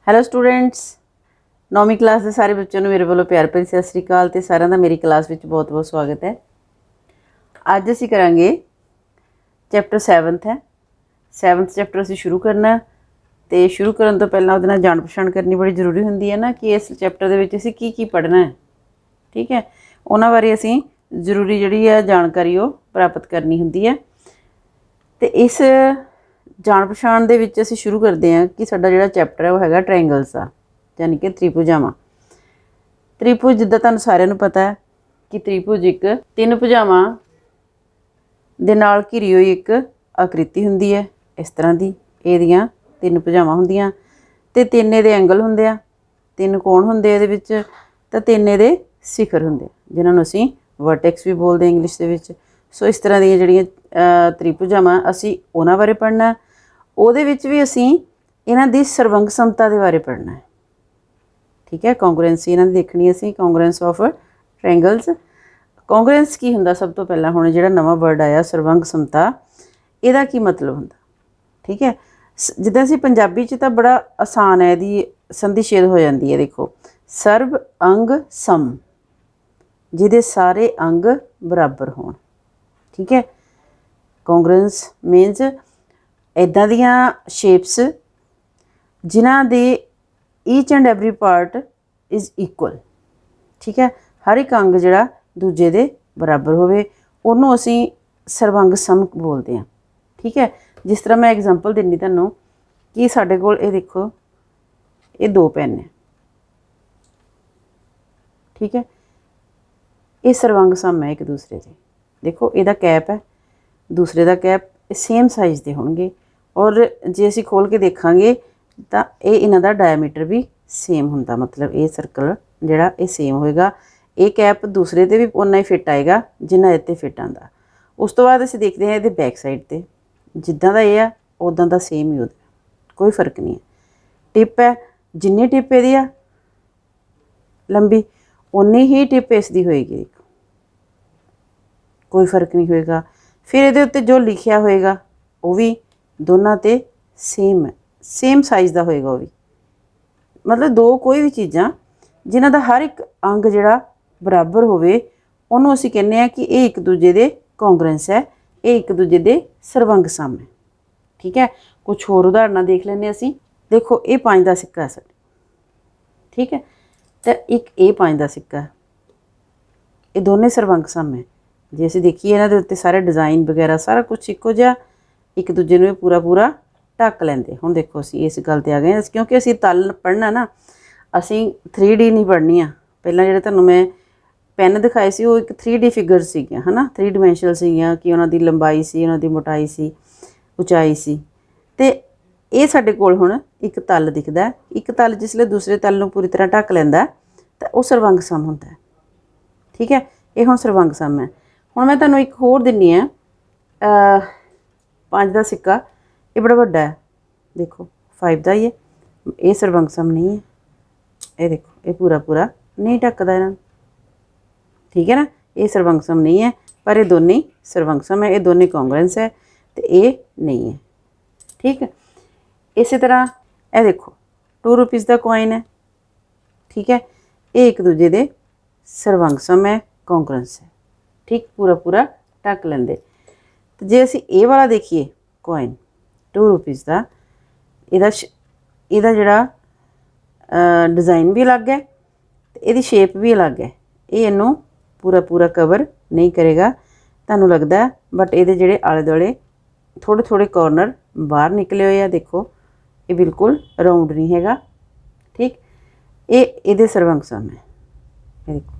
Hello students, 9ਵੀਂ class ਦੇ ਸਾਰੇ ਬੱਚਿਆਂ ਨੂੰ ਮੇਰੇ ਵੱਲੋਂ ਪਿਆਰ ਭਰੀ ਸਤਿ ਸ੍ਰੀ ਅਕਾਲ ਤੇ ਸਾਰਿਆਂ ਦਾ ਮੇਰੀ ਕਲਾਸ ਵਿੱਚ ਬਹੁਤ-ਬਹੁਤ ਸਵਾਗਤ ਹੈ। ਅੱਜ ਅਸੀਂ ਕਰਾਂਗੇ ਚੈਪਟਰ 7th ਹੈ। 7th ਚੈਪਟਰ ਅਸੀਂ ਸ਼ੁਰੂ ਕਰਨਾ ਤੇ ਸ਼ੁਰੂ ਕਰਨ ਤੋਂ ਪਹਿਲਾਂ ਉਹਦੇ ਨਾਲ ਜਾਣ ਪਛਾਣ ਕਰਨੀ ਬੜੀ ਜ਼ਰੂਰੀ ਹੁੰਦੀ ਹੈ ਨਾ ਕਿ ਇਸ ਚੈਪਟਰ ਦੇ ਵਿੱਚ ਅਸੀਂ ਕੀ ਪੜ੍ਹਨਾ ਹੈ। ਠੀਕ ਹੈ, ਉਹਨਾਂ ਬਾਰੇ ਅਸੀਂ ਜ਼ਰੂਰੀ ਜਿਹੜੀ ਹੈ ਜਾਣਕਾਰੀ ਉਹ ਪ੍ਰਾਪਤ ਕਰਨੀ ਹੁੰਦੀ ਹੈ। ਤੇ ਇਸ ਜਾਣ ਪਛਾਣ ਦੇ ਵਿੱਚ ਅਸੀਂ ਸ਼ੁਰੂ ਕਰਦੇ ਹਾਂ ਕਿ ਸਾਡਾ ਜਿਹੜਾ ਚੈਪਟਰ ਹੈ ਉਹ ਹੈਗਾ ਟ੍ਰਾਇੰਗਲਸ ਦਾ, ਯਾਨੀ ਕਿ ਤ੍ਰਿਭੁਜਾਵਾਂ। ਤ੍ਰਿਭੁਜ ਜਿੱਦਾਂ ਤੁਹਾਨੂੰ ਸਾਰਿਆਂ ਨੂੰ ਪਤਾ ਹੈ ਕਿ ਤ੍ਰਿਭੁਜ ਇੱਕ ਤਿੰਨ ਭੁਜਾਵਾਂ ਦੇ ਨਾਲ ਘਿਰੀ ਹੋਈ ਇੱਕ ਆਕ੍ਰਿਤੀ ਹੁੰਦੀ ਹੈ। ਇਸ ਤਰ੍ਹਾਂ ਦੀ ਇਹਦੀਆਂ ਤਿੰਨ ਭੁਜਾਵਾਂ ਹੁੰਦੀਆਂ ਤੇ ਤਿੰਨ ਇਹਦੇ ਐਂਗਲ ਹੁੰਦੇ ਆ, ਤਿੰਨ ਕੋਣ ਹੁੰਦੇ ਇਹਦੇ ਵਿੱਚ, ਤਾਂ ਤਿੰਨ ਇਹਦੇ ਸਿਖਰ ਹੁੰਦੇ ਜਿਨ੍ਹਾਂ ਨੂੰ ਅਸੀਂ ਵਰਟੈਕਸ ਵੀ ਬੋਲਦੇ ਇੰਗਲਿਸ਼ ਦੇ ਵਿੱਚ। ਸੋ ਇਸ ਤਰ੍ਹਾਂ ਦੀਆਂ ਜਿਹੜੀਆਂ ਤ੍ਰਿਭੁਜਾਵਾਂ ਅਸੀਂ ਉਹਨਾਂ ਬਾਰੇ ਪੜ੍ਹਨਾ। ਉਹਦੇ ਵਿੱਚ ਵੀ ਅਸੀਂ ਇਹਨਾਂ ਦੀ ਸਰਵੰਗ ਸਮਤਾ ਦੇ ਬਾਰੇ ਪੜ੍ਹਨਾ ਹੈ। ਠੀਕ ਹੈ, ਕੌਂਗਰੂਐਂਸੀ ਇਹਨਾਂ ਦੀ ਦੇਖਣੀ ਅਸੀਂ, ਕੌਂਗਰੂਐਂਸ ਆਫ ਟ੍ਰਾਇੰਗਲਸ। ਕੌਂਗਰੂਐਂਸ ਕੀ ਹੁੰਦਾ? ਸਭ ਤੋਂ ਪਹਿਲਾਂ ਹੁਣ ਜਿਹੜਾ ਨਵਾਂ ਵਰਡ ਆਇਆ ਸਰਵੰਗ ਸਮਤਾ, ਇਹਦਾ ਕੀ ਮਤਲਬ ਹੁੰਦਾ? ਠੀਕ ਹੈ, ਜਿੱਦਾਂ ਅਸੀਂ ਪੰਜਾਬੀ 'ਚ ਤਾਂ ਬੜਾ ਆਸਾਨ ਹੈ, ਇਹਦੀ ਸੰਧੀ ਛੇਦ ਹੋ ਜਾਂਦੀ ਹੈ। ਦੇਖੋ, ਸਰਬ ਅੰਗ ਸਮ, ਜਿਹਦੇ ਸਾਰੇ ਅੰਗ ਬਰਾਬਰ ਹੋਣ। ਠੀਕ ਹੈ, ਕੌਂਗਰੂਐਂਸ ਮੀਨਸ ਇੱਦਾਂ ਦੀਆਂ ਸ਼ੇਪਸ ਜਿਨ੍ਹਾਂ ਦੇ each and every part is equal. ਠੀਕ ਹੈ, ਹਰ ਇੱਕ ਅੰਗ ਜਿਹੜਾ ਦੂਜੇ ਦੇ ਬਰਾਬਰ ਹੋਵੇ, ਉਹਨੂੰ ਅਸੀਂ ਸਰਵੰਗ ਸਮ ਬੋਲਦੇ ਹਾਂ। ਠੀਕ ਹੈ, ਜਿਸ ਤਰ੍ਹਾਂ ਮੈਂ ਐਗਜ਼ਾਮਪਲ ਦਿੰਦੀ ਤੁਹਾਨੂੰ ਕਿ ਸਾਡੇ ਕੋਲ ਇਹ ਦੇਖੋ, ਇਹ ਦੋ ਪੈਨ ਨੇ। ਠੀਕ ਹੈ, ਇਹ ਸਰਵੰਗ ਸਮ ਹੈ ਇੱਕ ਦੂਸਰੇ ਦੇ। ਦੇਖੋ, ਇਹਦਾ ਕੈਪ ਹੈ, ਦੂਸਰੇ ਦਾ ਕੈਪ, ਇਹ ਸੇਮ ਸਾਈਜ਼ ਦੇ ਹੋਣਗੇ। ਔਰ ਜੇ ਅਸੀਂ ਖੋਲ੍ਹ ਕੇ ਦੇਖਾਂਗੇ ਤਾਂ ਇਹਨਾਂ ਦਾ ਡਾਇਆਮੀਟਰ ਵੀ ਸੇਮ ਹੁੰਦਾ, ਮਤਲਬ ਇਹ ਸਰਕਲ ਜਿਹੜਾ ਇਹ ਸੇਮ ਹੋਏਗਾ। ਇਹ ਕੈਪ ਦੂਸਰੇ 'ਤੇ ਵੀ ਓਨਾ ਹੀ ਫਿੱਟ ਆਏਗਾ ਜਿੰਨਾ ਇਹ 'ਤੇ ਫਿੱਟ ਆਉਂਦਾ। ਉਸ ਤੋਂ ਬਾਅਦ ਅਸੀਂ ਦੇਖਦੇ ਹਾਂ ਇਹਦੇ ਬੈਕ ਸਾਈਡ 'ਤੇ, ਜਿੱਦਾਂ ਦਾ ਇਹ ਆ ਉੱਦਾਂ ਦਾ ਸੇਮ ਹੀ ਉਹਦਾ, ਕੋਈ ਫਰਕ ਨਹੀਂ ਹੈ। ਟਿਪ ਹੈ, ਜਿੰਨੀ ਟਿਪ ਇਹਦੀ ਆ ਲੰਬੀ ਓਨੀ ਹੀ ਟਿਪ ਇਸ ਦੀ ਹੋਏਗੀ, ਕੋਈ ਫਰਕ ਨਹੀਂ ਹੋਏਗਾ। ਫਿਰ ਇਹਦੇ ਉੱਤੇ ਜੋ ਲਿਖਿਆ ਹੋਏਗਾ ਉਹ ਵੀ ਦੋਨਾਂ 'ਤੇ ਸੇਮ ਹੈ, ਸੇਮ ਸਾਈਜ਼ ਦਾ ਹੋਏਗਾ ਉਹ ਵੀ। ਮਤਲਬ ਦੋ ਕੋਈ ਵੀ ਚੀਜ਼ਾਂ ਜਿਨ੍ਹਾਂ ਦਾ ਹਰ ਇੱਕ ਅੰਗ ਜਿਹੜਾ ਬਰਾਬਰ ਹੋਵੇ, ਉਹਨੂੰ ਅਸੀਂ ਕਹਿੰਦੇ ਹਾਂ ਕਿ ਇਹ ਇੱਕ ਦੂਜੇ ਦੇ ਕੌਂਗਰੂਐਂਸ ਹੈ, ਇਹ ਇੱਕ ਦੂਜੇ ਦੇ ਸਰਵੰਗ ਸਮ ਹੈ। ਠੀਕ ਹੈ, ਕੁਛ ਹੋਰ ਉਦਾਹਰਨਾਂ ਦੇਖ ਲੈਂਦੇ ਅਸੀਂ। ਦੇਖੋ, ਇਹ 5 ਦਾ ਸਿੱਕਾ ਹੈ ਸਾਡੇ। ਠੀਕ ਹੈ, ਤਾਂ ਇੱਕ ਇਹ 5 ਦਾ ਸਿੱਕਾ, ਇਹ ਦੋਨੇ ਸਰਵੰਗ ਸਮ ਹੈ। ਜੇ ਅਸੀਂ ਦੇਖੀਏ ਇਹਨਾਂ ਦੇ ਉੱਤੇ ਸਾਰੇ ਡਿਜ਼ਾਈਨ ਵਗੈਰਾ ਸਾਰਾ ਕੁਛ ਇੱਕੋ ਜਿਹਾ, ਇੱਕ ਦੂਜੇ ਨੂੰ ਇਹ ਪੂਰਾ ਢੱਕ ਲੈਂਦੇ। ਹੁਣ ਦੇਖੋ, ਅਸੀਂ ਇਸ ਗੱਲ 'ਤੇ ਆ ਗਏ ਹਾਂ ਕਿਉਂਕਿ ਅਸੀਂ ਤਲ ਪੜ੍ਹਨਾ ਨਾ, ਅਸੀਂ 3D ਨਹੀਂ ਪੜ੍ਹਨੀਆਂ। ਪਹਿਲਾਂ ਜਿਹੜੇ ਤੁਹਾਨੂੰ ਮੈਂ ਪੈਨ ਦਿਖਾਏ ਸੀ ਉਹ ਇੱਕ 3D ਫਿਗਰ ਸੀਗੀਆਂ, ਹੈ ਨਾ, 3 ਡਾਇਮੈਂਸ਼ਨਲ ਸੀਗੀਆਂ ਕਿ ਉਹਨਾਂ ਦੀ ਲੰਬਾਈ ਸੀ, ਉਹਨਾਂ ਦੀ ਮੋਟਾਈ ਸੀ, ਉਚਾਈ ਸੀ। ਅਤੇ ਇਹ ਸਾਡੇ ਕੋਲ ਹੁਣ ਇੱਕ ਤਲ ਦਿਖਦਾ। ਇੱਕ ਤਲ ਜਿਸ ਲਈ ਦੂਸਰੇ ਤਲ ਨੂੰ ਪੂਰੀ ਤਰ੍ਹਾਂ ਢੱਕ ਲੈਂਦਾ ਤਾਂ ਉਹ ਸਰਵੰਗ ਸਮ ਹੁੰਦਾ। ਠੀਕ ਹੈ, ਇਹ ਹੁਣ ਸਰਵੰਗ ਸਮ ਹੈ। ਹੁਣ ਮੈਂ ਤੁਹਾਨੂੰ ਇੱਕ ਹੋਰ ਦਿੰਦੀ ਹਾਂ, 5 ਦਾ ਸਿੱਕਾ, ਇਹ ਬੜਾ ਵੱਡਾ ਹੈ। ਦੇਖੋ, 5 ਦਾ ਹੀ ਹੈ, ਇਹ ਸਰਵੰਗ ਸਮ ਨਹੀਂ ਹੈ। ਇਹ ਦੇਖੋ, ਇਹ ਪੂਰਾ ਨਹੀਂ ਢੱਕਦਾ ਇਹਨਾਂ ਨੂੰ। ਠੀਕ ਹੈ ਨਾ, ਇਹ ਸਰਵੰਗ ਸਮ ਨਹੀਂ ਹੈ, ਪਰ ਇਹ ਦੋਨੇ ਸਰਵੰਗ ਸਮ ਹੈ। ਇਹ ਦੋਨੇ ਕੌਂਗਰੂਐਂਸ ਹੈ ਅਤੇ ਇਹ ਨਹੀਂ ਹੈ। ਠੀਕ ਹੈ, ਇਸੇ ਤਰ੍ਹਾਂ ਇਹ ਦੇਖੋ, 2 ਰੁਪੀਸ ਦਾ ਕੋਇਨ ਹੈ। ਠੀਕ ਹੈ, ਇਹ ਇੱਕ ਦੂਜੇ ਦੇ ਸਰਵੰਗ ਸਮ ਹੈ, ਕੌਂਗਰੂਐਂਸ ਹੈ। ਠੀਕ, ਪੂਰਾ ਢੱਕ ਲੈਂਦੇ। ਅਤੇ ਜੇ ਅਸੀਂ ਇਹ ਵਾਲਾ ਦੇਖੀਏ ਕੋਇਨ 2 ਰੁਪੀਸ ਦਾ, ਇਹਦਾ ਜਿਹੜਾ ਡਿਜ਼ਾਈਨ ਵੀ ਅਲੱਗ ਹੈ ਅਤੇ ਇਹਦੀ ਸ਼ੇਪ ਵੀ ਅਲੱਗ ਹੈ। ਇਹ ਇਹਨੂੰ ਪੂਰਾ ਕਵਰ ਨਹੀਂ ਕਰੇਗਾ, ਤੁਹਾਨੂੰ ਲੱਗਦਾ, ਬਟ ਇਹਦੇ ਜਿਹੜੇ ਆਲੇ ਦੁਆਲੇ ਥੋੜ੍ਹੇ ਕੋਰਨਰ ਬਾਹਰ ਨਿਕਲੇ ਹੋਏ ਆ। ਦੇਖੋ, ਇਹ ਬਿਲਕੁਲ ਰਾਊਂਡ ਨਹੀਂ ਹੈਗਾ। ਠੀਕ, ਇਹ ਇਹਦੇ ਸਰਵੰਗ ਸਮ ਹੈ। ਇਹ ਦੇਖੋ,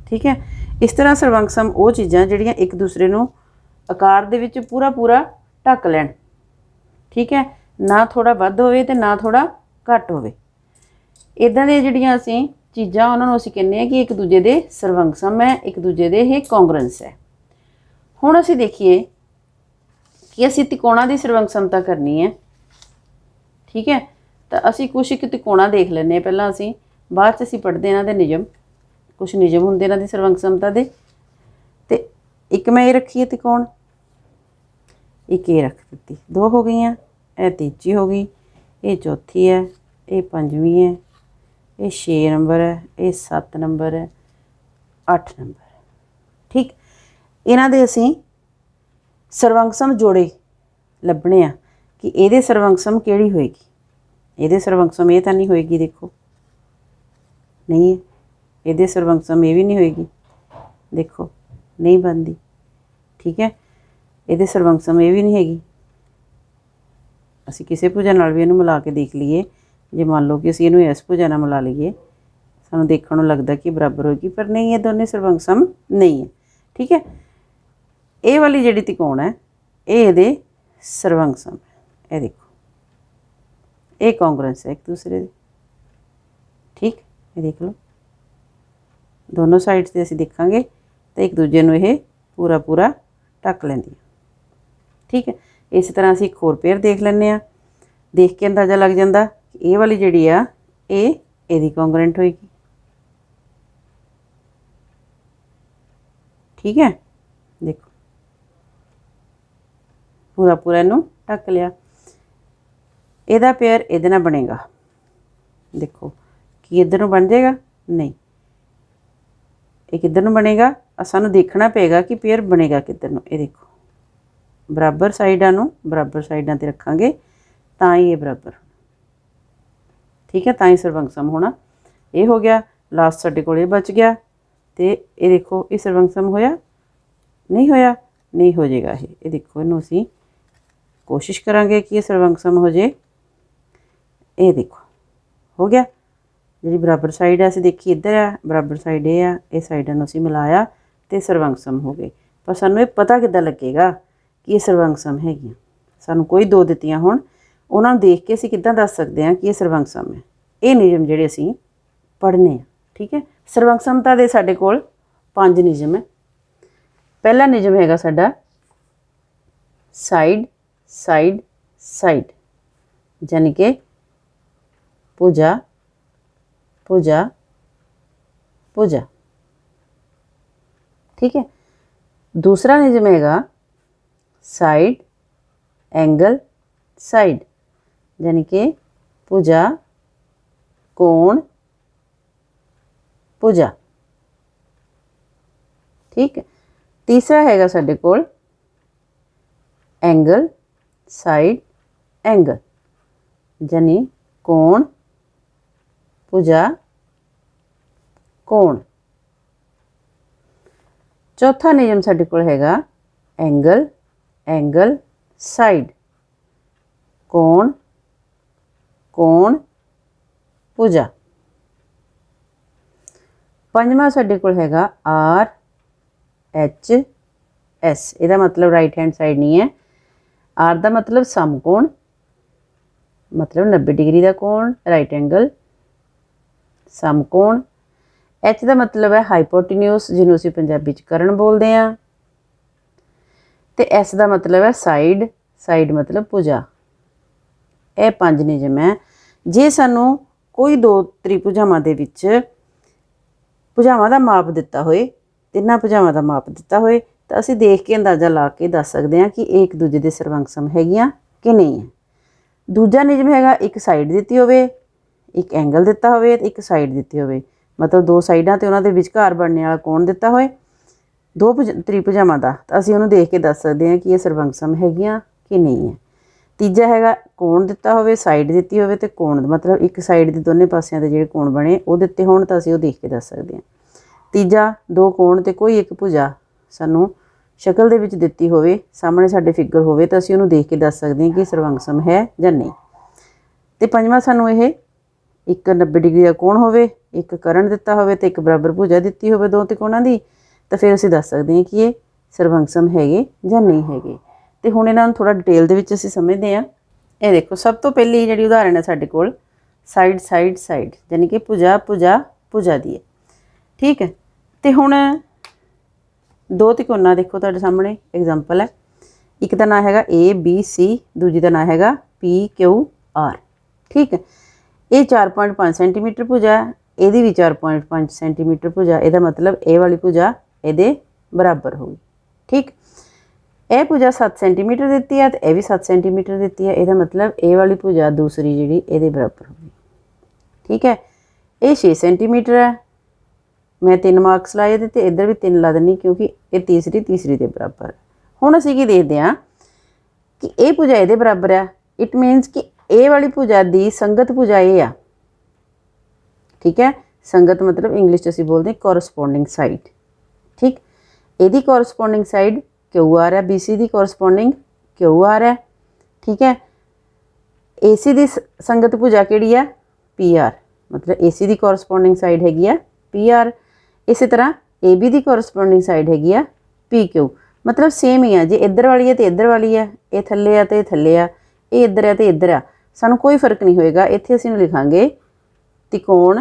ਠੀਕ ਹੈ। ਇਸ ਤਰ੍ਹਾਂ ਸਰਵੰਗ ਸਮ ਉਹ ਚੀਜ਼ਾਂ ਜਿਹੜੀਆਂ ਇੱਕ ਦੂਸਰੇ ਨੂੰ ਆਕਾਰ ਦੇ ਵਿੱਚ ਪੂਰਾ ਢੱਕ ਲੈਣ। ਠੀਕ ਹੈ, ਨਾ ਥੋੜ੍ਹਾ ਵੱਧ ਹੋਵੇ ਅਤੇ ਨਾ ਥੋੜ੍ਹਾ ਘੱਟ ਹੋਵੇ। ਇੱਦਾਂ ਦੀਆਂ ਜਿਹੜੀਆਂ ਅਸੀਂ ਚੀਜ਼ਾਂ ਉਹਨਾਂ ਨੂੰ ਅਸੀਂ ਕਹਿੰਦੇ ਹਾਂ ਕਿ ਇੱਕ ਦੂਜੇ ਦੇ ਸਰਵੰਗ ਸਮ ਹੈ, ਇੱਕ ਦੂਜੇ ਦੇ ਇਹ ਕੌਂਗਰੂਐਂਸ ਹੈ। ਹੁਣ ਅਸੀਂ ਦੇਖੀਏ ਕਿ ਅਸੀਂ ਤਿਕੋਣਾਂ ਦੀ ਸਰਵੰਗ ਸਮਤਾ ਕਰਨੀ ਹੈ। ਠੀਕ ਹੈ, ਤਾਂ ਅਸੀਂ ਕੁਛ ਇੱਕ ਤਿਕੋਣਾ ਦੇਖ ਲੈਂਦੇ ਹਾਂ ਪਹਿਲਾਂ ਅਸੀਂ, ਬਾਅਦ 'ਚ ਅਸੀਂ ਪੜ੍ਹਦੇ ਇਹਨਾਂ ਦੇ ਨਿਯਮ। ਕੁਛ ਨਿਯਮ ਹੁੰਦੇ ਇਹਨਾਂ ਦੀ ਸਰਵੰਗ ਸਮਤਾ ਦੇ। ਅਤੇ ਇੱਕ ਮੈਂ ਇਹ ਰੱਖੀ ਹੈ ਤਿਕੋਣ, ਇੱਕ ਇਹ ਰੱਖ ਦਿੱਤੀ, 2 ਹੋ ਗਈਆਂ। ਇਹ ਤੀਜੀ ਹੋ ਗਈ, ये चौथी है, ये पंजवीं है, ये 6 नंबर है, ये 7 नंबर है, 8 नंबर। ठीक, इन्हां दे असीं ਸਰਵੰਕਸਮ जोड़े ਲੱਭਣੇ ਆ कि ਇਹਦੇ ਸਰਵੰਕਸਮ ਕਿਹੜੀ ਹੋਏਗੀ। ਇਹਦੇ ਸਰਵੰਕਸਮ ਇਹ ਤਾਂ ਨਹੀਂ ਹੋਏਗੀ, देखो नहीं है। ਇਹਦੇ ਸਰਵੰਕਸਮ ਇਹ भी नहीं होएगी, देखो नहीं बनती। ठीक है, ਇਹਦੇ ਸਰਵੰਕਸਮ ਇਹ भी नहीं हैगी। ਅਸੀਂ ਕਿਸੇ ਭੁਜਾ ਨਾਲ ਵੀ ਇਹਨੂੰ ਮਿਲਾ ਕੇ ਦੇਖ ਲਈਏ, ਜੇ ਮੰਨ ਲਓ ਕਿ ਅਸੀਂ ਇਹਨੂੰ ਇਸ ਭੁਜਾ ਨਾਲ ਮਿਲਾ ਲਈਏ, ਸਾਨੂੰ ਦੇਖਣ ਨੂੰ ਲੱਗਦਾ ਕਿ ਬਰਾਬਰ ਹੋਏਗੀ, पर नहीं, ये दोनों ਸਰਵੰਕਸਮ नहीं है। ठीक है, ਇਹ ਵਾਲੀ ਜਿਹੜੀ ਤਿਕੋਣ ਹੈ ਇਹ ਇਹਦੇ ਸਰਵੰਕਸਮ ਹੈ। ਇਹ ਦੇਖੋ, ਇਹ ਕੌਂਗਰੈਂਸ ਹੈ ਇੱਕ ਦੂਸਰੇ ਦੇ। ਠੀਕ, ਇਹ ਦੇਖ ਲਓ, ਦੋਨੋਂ ਸਾਈਡਸ ਤੇ ਅਸੀਂ ਦੇਖਾਂਗੇ ਤਾਂ ਇੱਕ ਦੂਜੇ ਨੂੰ ਇਹ ਪੂਰਾ ਪੂਰਾ ਢੱਕ ਲੈਂਦੀ ਹੈ। ਠੀਕ ਹੈ, इस तरह ਅਸੀਂ ਇੱਕ ਹੋਰ ਪੇਅਰ ਦੇਖ ਲੈਂਦੇ ਹਾਂ। देख के अंदाज़ा लग जाता कि ये वाली जिहड़ी आ ये कॉन्ग्रेंट होएगी। ठीक है, देखो पूरा पूरा इनू ढक लिया। इहदा पेयर इहदे नाल बनेगा, देखो कि इधर नूं बन जाएगा, नहीं ये किधर नूं बनेगा, सानूं देखना पेगा कि पेयर बनेगा किधर नूं। ये देखो बराबर साइडां नूं बराबर साइडां ते रखांगे तां ही ये बराबर। ठीक है, तां ही सरवंकसम होना। ये हो गया, लास्ट साडे कोल ये बच गया। तो ये देखो ये सरवंकसम होया नहीं होया, नहीं हो जाएगा ये देखो, इनू असीं कोशिश करांगे कि ये सरवंकसम हो जाए। ये देखो हो गया, जी बराबर साइड है असीं देखी इधर है, बराबर साइड ये साइडां नूं असीं मिलाया तो सरवंकसम हो गए। पर सानूं ये पता किद्दां लगेगा कि ये सरवंकसम हैगी। सानूं कोई दो दित्तियां होण, उन्हां नूं देख के असीं किद्दां दस सकदे हां कि ये सरवंकसम है। ये नियम जिहड़े असीं पढ़ने हैं। ठीक है, सरवंकसमता दे साडे कोल 5 नियम है। पहला नियम हैगा साडा साइड साइड साइड, यानी कि भुजा भुजा भुजा। ठीक है, दूसरा नियम हैगा साइड एंगल साइड, यानी कि भुजा कोण भुजा। ठीक है, तीसरा हैगा साडे कोल एंगल साइड एंगल, यानी कोण भुजा कोण। चौथा नियम साडे कोल हैगा एंगल एंगल साइड, कोण कोण भुजा। पंजवां साडे कोल हैगा आर एच एस। इहदा मतलब राइट हैंड साइड नहीं है। आर दा मतलब समकोण, मतलब 90 डिग्री का कोण, राइट एंगल समकोण। एच दा मतलब है हाइपोटेन्यूस, जिन्हों असीं पंजाबी च करण बोलते हैं। तो एस दा मतलब है साइड, साइड मतलब भुजा। यह 5 नियम है। जे सानू कोई दो त्रिभुजावां दे विच भुजावां दा माप दिता होए, तिन्हां भुजावां दा माप दिता होए, तो असीं देख के अंदाज़ा ला के दस सकते हैं कि एक दूजे दे सरवंकसम हैगियां कि नहीं है। दूजा नियम हैगा एक साइड दित्ती होवे, एक एंगल दिता होवे, एक साइड दित्ती होवे, मतलब दो साइडां ते उन्हां दे विचकार बनने वाला कोण दिता होए दो त्रिभुजावां दा, तो असीं उहनूं देख के दस सकते हैं कि ये सरवंकसम हैगियां कि नहीं है। तीजा हैगा कोण दिता होवे, साइड दित्ती होवे ते कोण, मतलब एक साइड दे दोने पासिਆਂ ਦੇ ਜਿਹੜੇ कोण बने वो दिते होण ਤਾਂ ਅਸੀਂ ਉਹ देख के दस सकते हैं। तीजा दो कोण ते कोई एक भुजा सानू शक्ल दे विच दित्ती होवे, सामने साडे फिगर होवे ਤਾਂ ਅਸੀਂ ਉਹਨੂੰ देख के दस सकते हैं कि सरवंकसम है ਜਾਂ नहीं। ਤੇ ਪੰਜਵਾਂ ਸਾਨੂੰ ਇਹ ਇੱਕ 90 डिग्री ਦਾ कोण ਹੋਵੇ, ਇੱਕ करण ਦਿੱਤਾ ਹੋਵੇ ਤੇ ਇੱਕ ਬਰਾਬਰ ਭੁਜਾ ਦਿੱਤੀ ਹੋਵੇ ਦੋ ਤਿਕੋਣਾਂ ਦੀ, ਤਾਂ ਫਿਰ ਅਸੀਂ ਦੱਸ ਸਕਦੇ ਹਾਂ ਕਿ ਇਹ ਸਰਵੰਕਸਮ ਹੈਗੇ ਜਾਂ ਨਹੀਂ ਹੈਗੇ। ਤੇ ਹੁਣ ਇਹਨਾਂ ਨੂੰ ਥੋੜਾ ਡਿਟੇਲ ਦੇ ਵਿੱਚ ਅਸੀਂ ਸਮਝਦੇ ਹਾਂ। ਇਹ ਦੇਖੋ ਸਭ ਤੋਂ ਪਹਿਲੀ ਜਿਹੜੀ ਉਦਾਹਰਣ ਹੈ ਸਾਡੇ ਕੋਲ ਸਾਈਡ ਸਾਈਡ ਸਾਈਡ, ਯਾਨੀ ਕਿ ਭੁਜਾ ਭੁਜਾ ਭੁਜਾ ਦੀ ਹੈ। ਠੀਕ ਹੈ, ਤੇ ਹੁਣ ਦੋ ਤਿਕੋਣਾਂ ਦੇਖੋ ਤੁਹਾਡੇ ਸਾਹਮਣੇ ਐਗਜ਼ਾਮਪਲ ਹੈ। ਇੱਕ ਦਾ ਨਾਂ ਹੈਗਾ ABC, ਦੂਜੀ ਦਾ ਨਾਂ ਹੈਗਾ PQR। ਠੀਕ ਹੈ, ਇਹ 4.5 ਸੈਂਟੀਮੀਟਰ ਭੁਜਾ, ਇਹਦੀ ਵੀ 4.5 ਸੈਂਟੀਮੀਟਰ ਭੁਜਾ। ਇਹਦਾ मतलब ਇਹ ਵਾਲੀ ਭੁਜਾ ਇਹਦੇ ਬਰਾਬਰ ਹੋਊਗੀ। ठीक, ਇਹ ਭੁਜਾ 7 ਸੈਂਟੀਮੀਟਰ ਦਿੱਤੀ ਹੈ ਤੇ ਇਹ ਵੀ 7 ਸੈਂਟੀਮੀਟਰ ਦਿੱਤੀ ਹੈ। ਇਹਦਾ ਮਤਲਬ ਇਹ ਵਾਲੀ ਭੁਜਾ ਦੂਸਰੀ ਜਿਹੜੀ ਇਹਦੇ ਬਰਾਬਰ ਹੋਗੀ। ठीक है, ये 6 सेंटीमीटर है। मैं 3 मार्क्स लाए तो इधर भी 3 ला देनी क्योंकि ये तीसरी के बराबर है। हुण असीं की देखते हैं कि ये भुजा ये बराबर है। इट मीनस कि ये वाली भुजा की संगत भुजा ये आ। ठीक है, संगत मतलब इंग्लिश च असीं बोलते हैं कोरसपोंडिंग साइड। ठीक, यदी कोरसपोंडिंग साइड क्यू आर है, बी सी की कोरसपोंडिंग क्यू आर है। ठीक है, ए सी की संगत भुजा किहड़ी है, पी आर, मतलब ए सी की कोरसपोंडिंग साइड हैगी है पी आर। इस तरह ए बी की कोरसपोंडिंग साइड हैगी है पी क्यू, मतलब सेम ही है। जे इधर वाली है तो इधर वाली है, ये थल्ले आ तो ये थल्ले आ, ये इधर है तो इधर आ, सानू कोई फर्क नहीं होएगा। इत्थे असीं लिखांगे त्रिकोण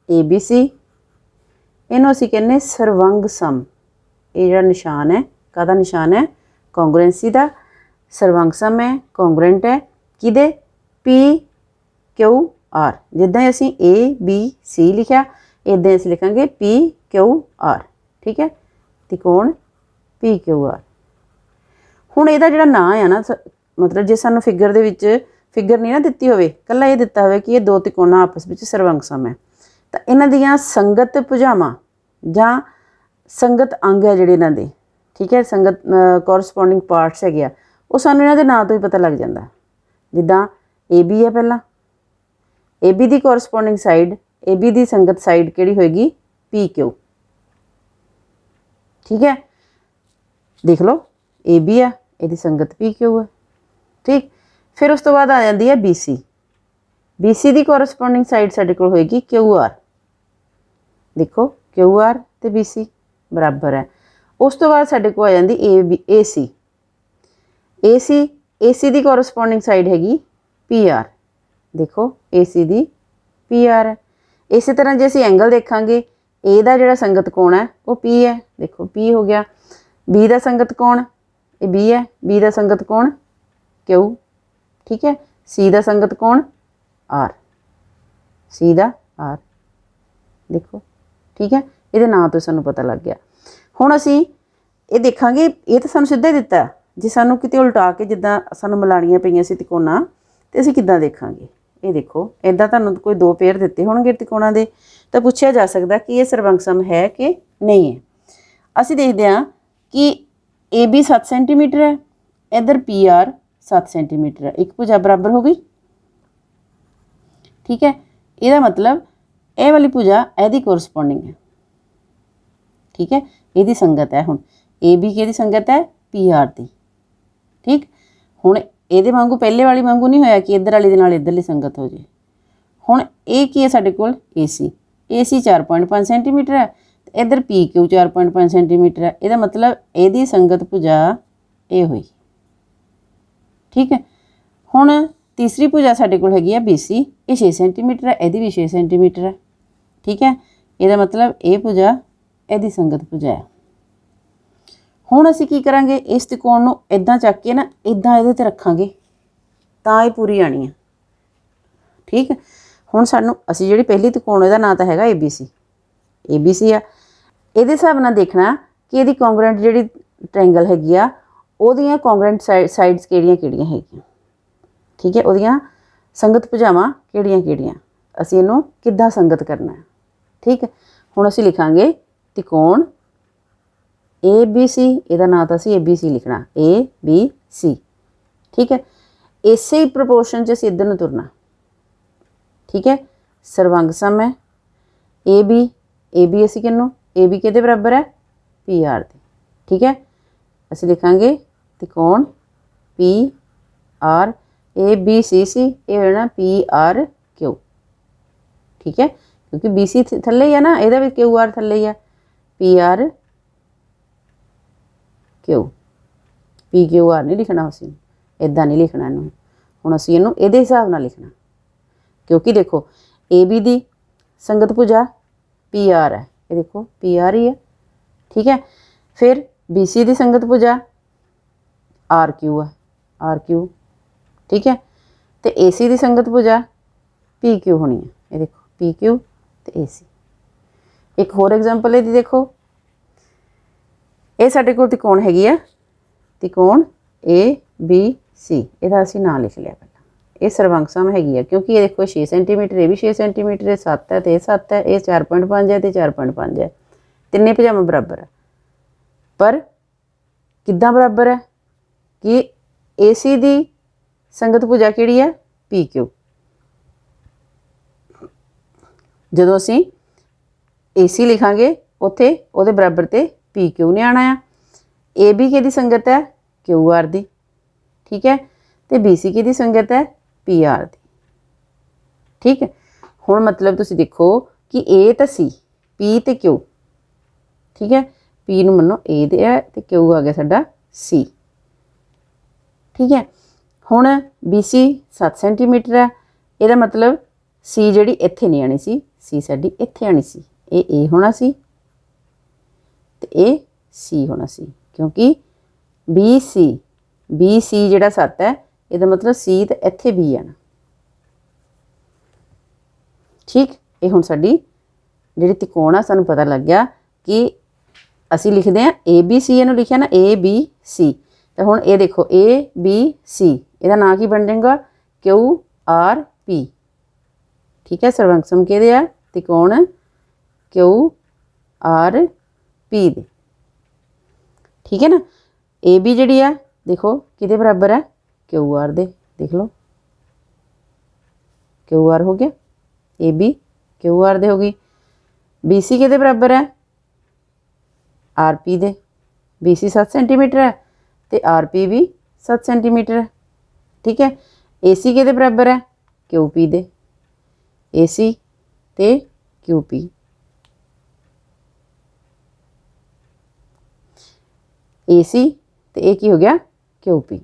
ए बी सी, इहनूं असीं कहने सर्वंग सम। ये जिहड़ा निशान है काहदा निशान है, कॉन्ग्रुएंसी का। सर्वंग सम है, कॉन्ग्रुएंट है किहदे, पी क्यू आर। जिद्दां असीं ए बी सी लिखा इदां असीं लिखांगे पी क्यू आर। ठीक है, त्रिकोण पी क्यू आर। हुण इहदा जिहड़ा नाम है ना, मतलब जे सानूं फिगर दे विच फिगर नहीं ना दित्ती होवे, कल्ला ये दित्ता होवे कि ये दो त्रिकोणां आपस विच सर्वंग सम है, तां इन्हां दीयां संगत भुजावां जां संगत अंग है जिहड़े इन्हां दे, ठीक है, संगत कोरसपोंडिंग पार्ट्स हैगे आ, वो सानूं इन्हां दे नाम तो ही पता लग जांदा। जिद्दां ए बी है पहला, ए बी की कोरसपोंडिंग साइड, ए बी की संगत साइड किहड़ी होएगी, पी क्यू। ठीक है, देख लो ए बी है, इहदी संगत पी क्यू है। ठीक, फिर उस तो बाद आ जाती है बी सी। बी सी की कोरसपोंडिंग साइड साडे कोल होएगी क्यू आर। देखो क्यू आर ते बी सी बराबर है। उस तो बाद साडे कोल आ जाती ए सी। ए सी की कोरसपोंडिंग साइड हैगी पी आर। देखो ए सी दी पी आर है। इस तरह जे असीं एंगल देखांगे, ए दा जिहड़ा संगत कोण है वो पी है। देखो पी हो गया। बी दा संगत कोण ये बी है, बी दा संगत कोण क्यू। ठीक है, सी दा संगत कोण आर, सी दा आर। देखो ठीक है, ये नाम तो सानू पता लग गया। हुण असीं ये देखांगे, ये तो सानू सीधा ही दिता। जे सानू किते उल्टा के जिद्दां सानू मिलाणियां पईयां सी त्रिकोणां ते असीं किद्दां देखांगे। ये देखो इदां तुहानूं कोई दो पेयर दिते होणगे त्रिकोणां दे, तो पूछा जा सकता कि ये सर्वंग सम है कि नहीं है। असीं देखते हैं कि ए बी 7 सेंटीमीटर है, इधर पी आर 7 सेंटीमीटर है, एक भुजा बराबर हो गई। ठीक है, यदा मतलब यह वाली भुजा यदी कोरसपोंडिंग है। ठीक है, यदी संगत है। हुण ए बी की संगत है पी आर की। ठीक, हुण ਇਹਦੇ ਵਾਂਗੂ पहले वाली वांगू नहीं होया कि इधर वाली दे नाल इधरली संगत हो जाए। हुण ये की है साडे कोल ए सी 4.5 सेंटीमीटर है, इधर पी क्यू 4.5 सेंटीमीटर है। ਇਹਦਾ मतलब ਇਹਦੀ संगत भुजा ये हुई। ठीक है, हुण तीसरी भुजा साडे कोल हैगी है बी सी, ये 6 सेंटीमीटर है, ਇਹਦੀ भी 6 सेंटीमीटर है। ठीक है, ਇਹਦਾ मतलब ये भुजा ਇਹਦੀ संगत भुजा है। हुण असीं की करांगे, इस त्रिकोण नूं इदां चक के ना इदां इहदे ते रखांगे तां ये पूरी आनी है। ठीक है, हुण सानूं असीं जिहड़ी पहली त्रिकोण इहदा नाम तां हैगा ए बी सी आ। इहदे हिसाब नाल देखना कि इहदी कॉन्ग्रुएंट जिहड़ी ट्रायंगल हैगी आ ओहदियां कॉन्ग्रुएंट साइड्स किहड़ियां हैगीआं। ठीक है, ओहदियां संगत भुजावां किहड़ियां असीं इहनूं किद्दां संगत करना है। ठीक है, हुण असीं लिखांगे त्रिकोण ए बी सी, ਇਹਦਾ ਨਾਂ ਤਾਂ ਅਸੀਂ ए बी सी लिखना, ए बी सी। ठीक है, इसे ही प्रपोर्शन च असीं इधर नूं तुरना। ठीक है, सर्वंग सम है ए बी असीं किहनूं, ए बी किहदे बराबर है पी आर दे। ठीक है, असीं लिखांगे त्रिकोण P R A B C ये होना पी आर क्यू। ठीक है, क्योंकि बी सी थल्ले ही है ना, ਇਹਦਾ भी क्यू आर थल्ले ही है, P R Q. P Q R नहीं लिखना, असीं इदां नहीं लिखना इनू। हुण असीं इनू इहदे हिसाब नाल लिखना, क्योंकि देखो ए बी दी संगत भुजा पी आर है, ये देखो पी आर ही है। ठीक है, फिर बी सी दी संगत भुजा आर क्यू है, आर क्यू। ठीक है, तो ए सी दी संगत भुजा पी क्यू होनी है, ये देखो पी क्यू तो ए सी। एक होर एग्जाम्पल है, देखो ये साडे कोल त्रिकोण हैगी है त्रिकोण ABC ਇਹਦਾ ਅਸੀਂ ਨਾਂ ਲਿਖ ਲਿਆ ਪਹਿਲਾਂ। ਇਹ ਸਰਵੰਕਸਮ ਹੈਗੀ ਆ ਕਿਉਂਕਿ ਇਹ ਦੇਖੋ 6 ਸੈਂਟੀਮੀਟਰ, ਇਹ ਵੀ 6 ਸੈਂਟੀਮੀਟਰ, ਇਹ 7 ਹੈ ਤੇ ਇਹ 7 ਹੈ, ਇਹ 4.5 ਹੈ ਤੇ 4.5 ਹੈ, ਤਿੰਨੇ ਭੁਜਾਵਾਂ ਬਰਾਬਰ ਹੈ। ਪਰ ਕਿੱਦਾਂ ਬਰਾਬਰ ਹੈ ਕਿ AC ਦੀ ਸੰਗਤ ਭੁਜਾ ਕਿਹੜੀ ਹੈ? PQ। ਜਦੋਂ ਅਸੀਂ AC ਲਿਖਾਂਗੇ ਉੱਥੇ ਉਹਦੇ ਬਰਾਬਰ ਤੇ PQ ਨੇ ਆਉਣਾ ਆ। AB ਕਿਹਦੀ ਸੰਗਤ ਹੈ? QR ਦੀ, ਠੀਕ ਹੈ, ਤੇ BC ਕਿਹਦੀ ਸੰਗਤ ਹੈ? PR ਦੀ, ਠੀਕ ਹੈ। ਹੁਣ ਮਤਲਬ ਤੁਸੀਂ ਦੇਖੋ ਕਿ A ਤਾਂ C, P ਤੇ Q, ਠੀਕ ਹੈ। P ਨੂੰ ਮੰਨੋ A ਦੇ ਹੈ ਤੇ Q ਆ ਗਿਆ ਸਾਡਾ C, ਠੀਕ ਹੈ। ਹੁਣ BC 7 ਸੈਂਟੀਮੀਟਰ ਹੈ, ਇਹਦਾ ਮਤਲਬ C ਜਿਹੜੀ ਇੱਥੇ ਨਹੀਂ ਆਣੀ ਸੀ, C ਸਾਡੀ ਇੱਥੇ ਆਣੀ ਸੀ। ਇਹ A ਹੋਣਾ ਸੀ ਤੇ ਇਹ C ਹੋਣਾ ਸੀ ਕਿਉਂਕਿ BC ਜਿਹੜਾ 7 ਹੈ ਇਹਦਾ ਮਤਲਬ C ਤੇ ਇੱਥੇ B ਆਣਾ, ਠੀਕ। ਇਹ ਹੁਣ ਸਾਡੀ ਜਿਹੜੀ ਤਿਕੋਣ ਆ ਸਾਨੂੰ ਪਤਾ ਲੱਗ ਗਿਆ ਕਿ ਅਸੀਂ ਲਿਖਦੇ ਹਾਂ ABC, ਇਹਨੂੰ ਲਿਖਿਆ ਨਾ ABC, ਤਾਂ ਹੁਣ ਇਹ ਦੇਖੋ ABC ਇਹਦਾ ਨਾਂ ਕੀ ਬਣ ਜਾਏਗਾ? QRP, ਠੀਕ ਹੈ। ਸਰਵੰਕਸਮ ਕਿਹਦੇ ਆ? ਤਿਕੋਣ QRP ਦੇ, ਠੀਕ ਹੈ ਨਾ। AB ਜਿਹੜੀ ਆ ਦੇਖੋ ਕਿਹਦੇ ਬਰਾਬਰ ਹੈ? QR ਦੇ, ਦੇਖ ਲਓ QR ਹੋ ਗਿਆ, AB QR ਦੇ ਹੋ ਗਈ। BC ਕਿਹਦੇ ਬਰਾਬਰ ਹੈ? RP ਦੇ। BC 7 ਸੈਂਟੀਮੀਟਰ ਹੈ ਤੇ RP ਵੀ 7 ਸੈਂਟੀਮੀਟਰ ਹੈ, ਠੀਕ ਹੈ। AC ਕਿਹਦੇ ਬਰਾਬਰ ਹੈ? QP ਦੇ। AC ਤੇ QP, AC ਤੇ ਇਹ ਕੀ ਹੋ ਗਿਆ? QP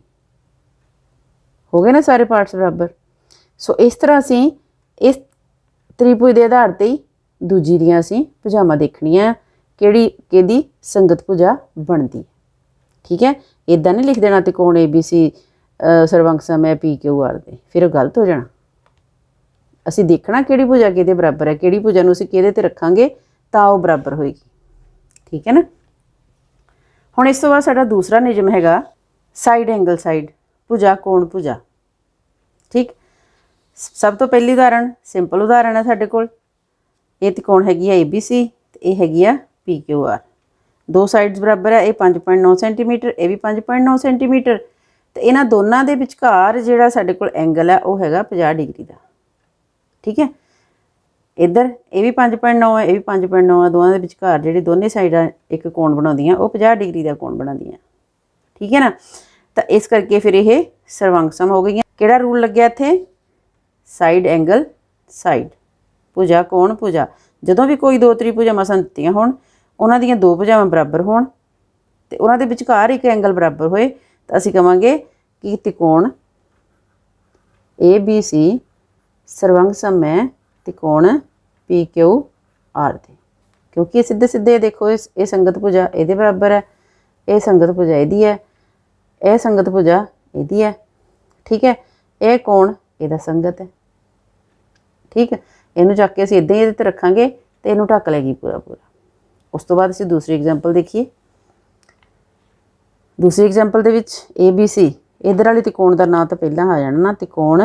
ਹੋ ਗਏ ਨਾ ਸਾਰੇ ਪਾਰਟਸ ਬਰਾਬਰ। ਸੋ ਇਸ ਤਰ੍ਹਾਂ ਅਸੀਂ ਇਸ ਤ੍ਰਿਭੁਜ ਦੇ ਆਧਾਰ ਤੇ ਹੀ ਦੂਜੀ ਦੀਆਂ ਅਸੀਂ ਭੁਜਾਵਾਂ ਦੇਖਣੀਆਂ ਕਿਹੜੀ ਕਿਹਦੀ ਸੰਗਤ ਭੁਜਾ ਬਣਦੀ ਹੈ, ਠੀਕ ਹੈ। ਇੱਦਾਂ ਨਹੀਂ ਲਿਖ ਦੇਣਾ ਤਿਕੋਣ ABC ਸਰਵੰਕਸਮ ਹੈ PQR ਦੇ, ਫਿਰ ਉਹ ਗਲਤ ਹੋ ਜਾਣਾ। ਅਸੀਂ ਦੇਖਣਾ ਕਿਹੜੀ ਭੁਜਾ ਕਿਹਦੇ ਬਰਾਬਰ ਹੈ, ਕਿਹੜੀ ਭੁਜਾ ਨੂੰ ਅਸੀਂ ਕਿਹਦੇ ਤੇ ਰੱਖਾਂਗੇ ਤਾਂ ਉਹ ਬਰਾਬਰ ਹੋਏਗੀ, ਠੀਕ ਹੈ ਨਾ। ਹੁਣ ਇਸ ਤੋਂ ਬਾਅਦ ਸਾਡਾ ਦੂਸਰਾ ਨਿਯਮ ਹੈਗਾ ਸਾਈਡ ਐਂਗਲ ਸਾਈਡ, ਭੁਜਾ ਕੋਣ ਭੁਜਾ, ਠੀਕ। ਸਭ ਤੋਂ ਪਹਿਲੀ ਉਦਾਹਰਣ ਸਿੰਪਲ ਉਦਾਹਰਣ ਹੈ ਸਾਡੇ ਕੋਲ। ਇਹ ਤਿਕੋਣ ਹੈਗੀ ਆ ABC ਤੇ ਇਹ ਹੈਗੀ ਆ PQR। ਦੋ ਸਾਈਡਸ ਬਰਾਬਰ ਹੈ, ਇਹ 5.9 ਸੈਂਟੀਮੀਟਰ, ਇਹ ਵੀ 5.9 ਸੈਂਟੀਮੀਟਰ, ਤੇ ਇਹਨਾਂ ਦੋਨਾਂ ਦੇ ਵਿਚਕਾਰ ਜਿਹੜਾ ਸਾਡੇ ਕੋਲ ਐਂਗਲ ਹੈ ਉਹ ਹੈਗਾ 50 ਡਿਗਰੀ ਦਾ, ਠੀਕ ਹੈ। ਇੱਧਰ ਇਹ ਵੀ 5.9 ਹੈ, ਇਹ ਵੀ 5.9 ਹੈ, ਦੋਵਾਂ ਦੇ ਵਿਚਕਾਰ ਜਿਹੜੇ ਦੋਨੇ ਸਾਈਡਾਂ ਇੱਕ ਕੋਣ ਬਣਾਉਂਦੀਆਂ ਉਹ 50 ਡਿਗਰੀ ਦਾ ਕੋਣ ਬਣਾਉਂਦੀਆਂ, ਠੀਕ ਹੈ ਨਾ। ਤਾਂ ਇਸ ਕਰਕੇ ਫਿਰ ਇਹ ਸਰਵੰਕਸਮ ਹੋ ਗਈਆਂ। ਕਿਹੜਾ ਰੂਲ ਲੱਗਿਆ ਇੱਥੇ? ਸਾਈਡ ਐਂਗਲ ਸਾਈਡ, ਭੁਜਾ ਕੋਣ ਭੁਜਾ। ਜਦੋਂ ਵੀ ਕੋਈ ਦੋ ਤ੍ਰਿਭੁਜਾਵਾਂ ਸਾਨੂੰ ਦਿੱਤੀਆਂ ਹੋਣ, ਉਹਨਾਂ ਦੀਆਂ ਦੋ ਭੁਜਾਵਾਂ ਬਰਾਬਰ ਹੋਣ ਤੇ ਉਹਨਾਂ ਦੇ ਵਿਚਕਾਰ ਇੱਕ ਐਂਗਲ ਬਰਾਬਰ ਹੋਏ ਤਾਂ ਅਸੀਂ ਕਹਾਂਗੇ ਕਿ ਤਿਕੋਣ ABC ਸਰਵੰਕਸਮ ਹੈ ਤਿਕੋਣ PQR ਦੇ, ਕਿਉਂਕਿ ਇਹ ਸਿੱਧੇ ਸਿੱਧੇ ਦੇਖੋ ਇਹ ਸੰਗਤ ਭੁਜਾ ਇਹਦੇ ਬਰਾਬਰ ਹੈ, ਇਹ ਸੰਗਤ ਭੁਜਾ ਇਹਦੀ ਹੈ, ਇਹ ਸੰਗਤ ਭੁਜਾ ਇਹਦੀ ਹੈ, ਠੀਕ ਹੈ। ਇਹ ਕੋਣ ਇਹਦਾ ਸੰਗਤ ਹੈ, ਠੀਕ ਹੈ। ਇਹਨੂੰ ਚੱਕ ਕੇ ਅਸੀਂ ਇੱਦਾਂ ਹੀ ਇਹਦੇ 'ਤੇ ਰੱਖਾਂਗੇ ਤੇ ਇਹਨੂੰ ਢੱਕ ਲਏਗੀ ਪੂਰਾ ਪੂਰਾ। ਉਸ ਤੋਂ ਬਾਅਦ ਅਸੀਂ ਦੂਸਰੀ ਐਗਜ਼ਾਮਪਲ ਦੇਖੀਏ। ਦੂਸਰੀ ਐਗਜ਼ਾਮਪਲ ਦੇ ਵਿੱਚ ABC, ਇੱਧਰ ਵਾਲੀ ਤਿਕੋਣ ਦਾ ਨਾਂ ਤਾਂ ਪਹਿਲਾਂ ਆ ਜਾਣਾ ਨਾ, ਤਿਕੋਣ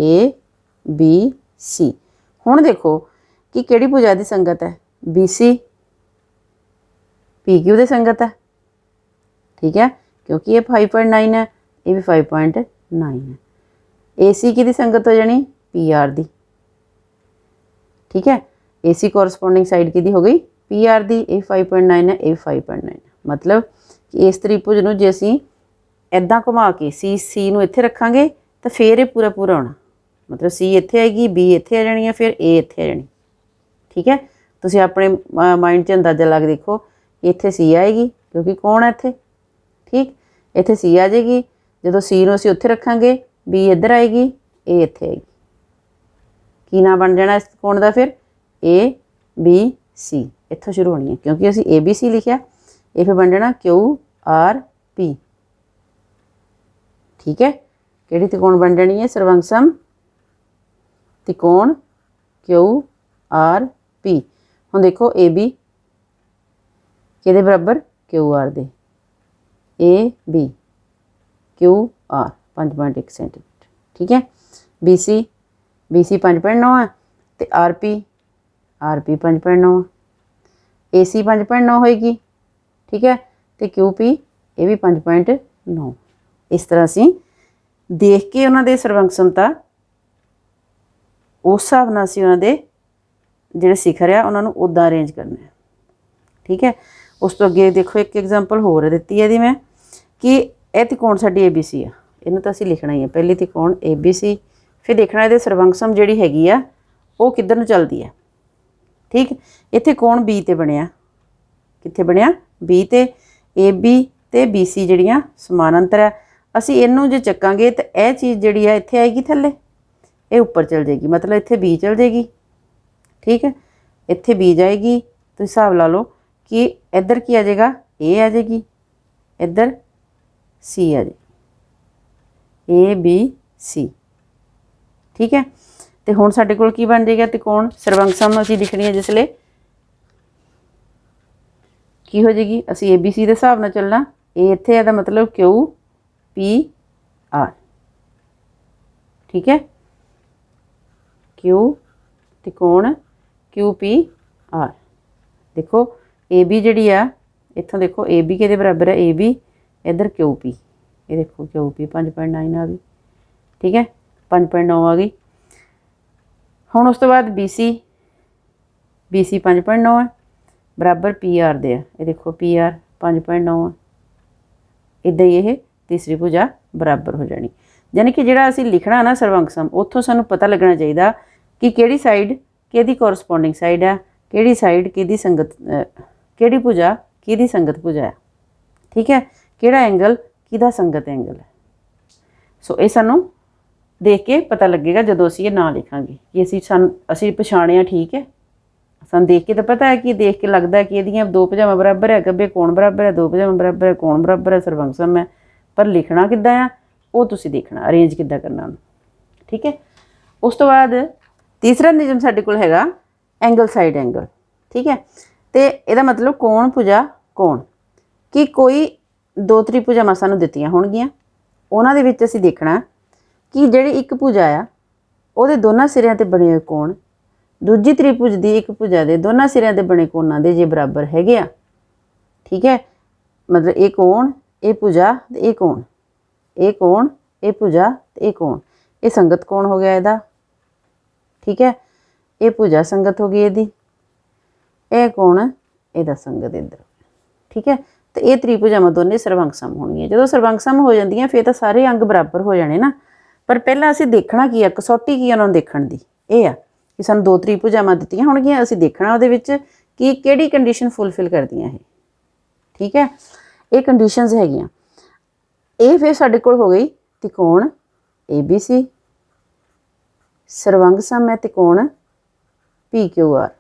ABC। ਹੁਣ ਦੇਖੋ ਕਿ ਕਿਹੜੀ ਭੁਜਾ ਦੀ ਸੰਗਤ ਹੈ? BC PQ ਦੀ ਸੰਗਤ ਹੈ, ਠੀਕ ਹੈ, ਕਿਉਂਕਿ ਇਹ 5.9 ਹੈ, ਇਹ ਵੀ 5.9 ਹੈ। AC ਕਿਹਦੀ ਸੰਗਤ ਹੋ ਜਾਣੀ? PR ਦੀ, ਠੀਕ ਹੈ। AC ਕੋਰਸਪੋਂਡਿੰਗ ਸਾਈਡ ਕਿਹਦੀ ਹੋ ਗਈ? PR ਦੀ। ਇਹ 5.9 ਹੈ, ਇਹ 5.9 ਹੈ। ਮਤਲਬ ਕਿ ਇਸ ਤ੍ਰਿਭੁਜ ਨੂੰ ਜੇ ਅਸੀਂ ਇੱਦਾਂ ਘੁਮਾ ਕੇ C ਨੂੰ ਇੱਥੇ ਰੱਖਾਂਗੇ ਤਾਂ ਫਿਰ ਇਹ ਪੂਰਾ ਪੂਰਾ ਆਉਣਾ, ਮਤਲਬ C ਇੱਥੇ ਆਏਗੀ, B ਇੱਥੇ ਆ ਜਾਣੀ ਹੈ, ਫਿਰ A ਇੱਥੇ ਆ ਜਾਣੀ, ਠੀਕ ਹੈ। ਤੁਸੀਂ ਆਪਣੇ ਮਾਈਂਡ 'ਚ ਅੰਦਾਜ਼ਾ ਲਾ ਕੇ ਦੇਖੋ, ਇੱਥੇ C ਆਏਗੀ ਕਿਉਂਕਿ ਕੌਣ ਹੈ ਇੱਥੇ, ਠੀਕ। ਇੱਥੇ C ਆ ਜਾਏਗੀ, ਜਦੋਂ C ਨੂੰ ਅਸੀਂ ਉੱਥੇ ਰੱਖਾਂਗੇ B ਇੱਧਰ ਆਏਗੀ, A ਇੱਥੇ ਆਏਗੀ। ਕੀ ਨਾਂ ਬਣ ਜਾਣਾ ਇਸ ਕੋਣ ਦਾ ਫਿਰ? ABC। ਇੱਥੋਂ ਸ਼ੁਰੂ ਹੋਣੀ ਹੈ ਕਿਉਂਕਿ ਅਸੀਂ ABC ਲਿਖਿਆ, ਇਹ ਫਿਰ ਬਣ ਜਾਣਾ QRP, ਠੀਕ ਹੈ। ਕਿਹੜੀ ਤਿਕੋਣ ਬਣ ਜਾਣੀ ਹੈ? ਸਰਵੰਕਸਮ ਤਿਕੋਣ QRP। ਹੁਣ ਦੇਖੋ AB ਕਿਹਦੇ ਬਰਾਬਰ? QR ਦੇ। A B Q R 5.1 centimetre. ठीक है, बी सी 5.9 है, तो आर पी 5.9 है, ए सी 5.9 होएगी। ठीक है, तो क्यू पी ये भी 5.9। इस तरह असी देख के उन्होंने सरवंकसमता उस हिसाब नाल असीं उन्होंने जिहड़े शिखर आ उन्होंने उदां अरेंज करना है। ठीक है, उस तो अगे देखो एक एग्जाम्पल होर दित्ती है मैं कि यह त्रिकोण साडी ए बी सी आ, इन्हूं तां असीं लिखना ही है। पहली त्रिकोण ए बी सी, फिर देखना ये सरवंकसम जिहड़ी हैगी आ वो किधर नूं चलदी है। ठीक, इत्थे कोण बी ते बनिया, कित्थे बनिया बी ते, ए बी ते बी सी जिहड़ियां समानांतर है। असीं इहनूं जे चक्कांगे तो यह चीज़ जिहड़ी आ इत्थे आएगी थल्ले, ये उपर चल जाएगी, मतलब इत्थे बी चल जाएगी। ठीक है, इत्थे बी जाएगी तो हिसाब ला लो कि इधर की आ जाएगा ए आ जाएगी, इधर सी आ जाएगी, ए बी सी। ठीक है, तो हुण साडे कोल की बन जाएगा त्रिकोण सरवंकसम असीं लिखनी है जिसले की हो जाएगी, असीं ए बी सी के हिसाब नाल चलना, ए इत्थे है मतलब क्यू पी आर। ठीक है, क्यू त्रिकोण क्यू पी आर। देखो ए बी जी आ इत्थों देखो ए बी के बराबर है, ए बी इधर क्यू पी, ये देखो क्यू पी 5.9 आ गई। ठीक है, 5.9 आ गई। हुण उस तो बाद बी सी 5.9 है बराबर पी आर दे, ये देखो पी आर 5.9 है। इदां ही ये तीसरी भुजा बराबर हो जानी। यानी कि जिहड़ा असीं लिखना ना सरवंकसम उत्थों सानूं पता लगना चाहिए कि किहड़ी साइड किहदी कोरसपोंडिंग साइड है, किहड़ी साइड किहदी संगत, किहड़ी भुजा किहदी संगत भुजा है। ठीक है, किहड़ा एंगल किहदा संगत एंगल है। सो ये सानूं देख के पता लगेगा जदों असीं ये ना लिखांगे कि असीं पछाणिया। ठीक है, सानूं देख के तो पता है कि देख के लगता है कि इहदियां दो भुजावां बराबर है, खब्बे कोण बराबर है, दो भुजावां बराबर है, कोण बराबर है, सरवंकसम है। पर लिखना किद्दां आ वो तुसीं देखना, अरेंज किद्दां करना उहनूं। ठीक है, उस तो बाद तीसरा नियम साडे कोल हैगा एंगल साइड एंगल। ठीक है, तो यदा मतलब कोण भुजा कोण कि कोई दो त्रिभुजावां सानूं दित्तियां होणगीਆਂ, उन्हां दे विच असीं देखना कि जिहड़ी एक भुजा आ ਉਹਦੇ दोनों सिरिਆਂ ते बने हुए कोण दूजी त्रिभुज की एक भुजा के दोनों सिरिਆਂ ते बने कोणां दे जे बराबर हैगे आ। ठीक है, मतलब ये कोण ये भुजा ते ये कोण, ये कोण ये भुजा ते ये कोण, ये संगत कोण हो गया इहदा। ठीक है, ये भुजा संगत हो गई इहदी, ये कोण इहदा संगत इधर। ठीक है, तो ये त्रिभुजावां दोने सरवंकसम होणगीਆਂ। जो सरवंकसम हो जांदियां फिर तो सारे अंग बराबर हो जाने ना। पर पहला असीं देखना की आ, कसौटी की उन्होंने देखण दी ये आ कि सानूं दो त्रिभुजावां दित्तियां होणगीਆਂ, असीं देखना उहदे विच कि किहड़ी कंडीशन फुलफिल करदियां ये। ठीक है, ये कंडीशनस हैगियां। ये फिर साडे कोल हो गई त्रिकोण ए बी सी, सरवंकसम है त्रिकोण पी क्यू आर।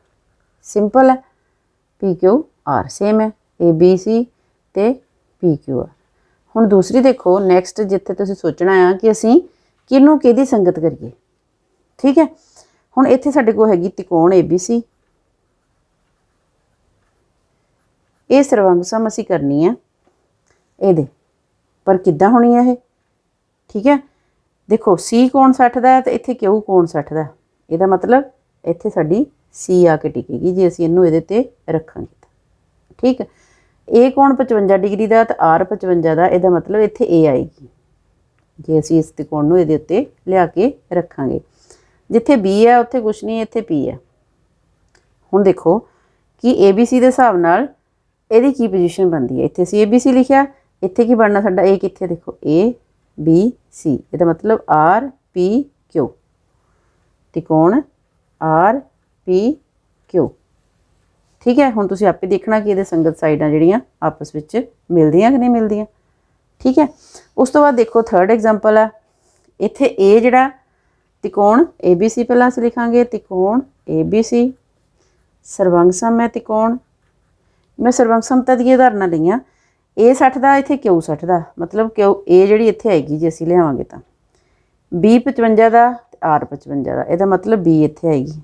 सिंपल है, पी क्यू आर सेम है ए बी सी ते पी क्यू आर। हुण दूसरी देखो नैक्सट जिथे तुसीं सोचना है कि असीं किहनूं किहदी संगत करिए। ठीक है, हुण इत्थे साडे कोल हैगी त्रिकोण ए बी सी, ये सरवंकसम असीं करनी है इहदे, पर किद्दां होनी है ये। ठीक है, देखो सी कोण 60 दा है तो इत्थे क्यू कोण 60 दा, इहदा मतलब इत्थे साडी सी आके टिकेगी जे असीं इहनूं इहदे ते रखांगे। ठीक है, ए कोण 55 डिग्री का तो आर 55 का, इहदा मतलब इत्थे ए आएगी जे असीं इस त्रिकोण नूं इहदे उत्ते लिया के रखांगे। जिथे बी है उत्थे कुछ नहीं, इत्थे पी है। हुण देखो कि ए बी सी के हिसाब नाल इहदी की पोजीशन बनती है। इत्थे असीं ए बी सी लिखिया, इत्थे की बनना साडा ए कित्थे देखो ए बी सी, इहदा मतलब आर पी क्यू, त्रिकोण आर पी क्यू। ठीक है, हुण तुसीं आपे देखना कि इहदे संगत साइडां जिहड़ियां आपस विच मिलदियां कि नहीं मिलदियां। ठीक है, उस तो बाद देखो थर्ड एग्जाम्पल है। इत्थे ए जिहड़ा त्रिकोण ए बी सी पहलां असीं लिखांगे, त्रिकोण ए बी सी, सरवंकसम है त्रिकोण, मैं सरवंकसमता दी उदाहरणां लईआं। ए 60 दा इत्थे क्यू 60 दा, मतलब क्यू ए जिहड़ी इत्थे आएगी जे असीं लिआवांगे तां बी 55 दा आर 55 दा, इहदा मतलब बी इत्थे आएगी।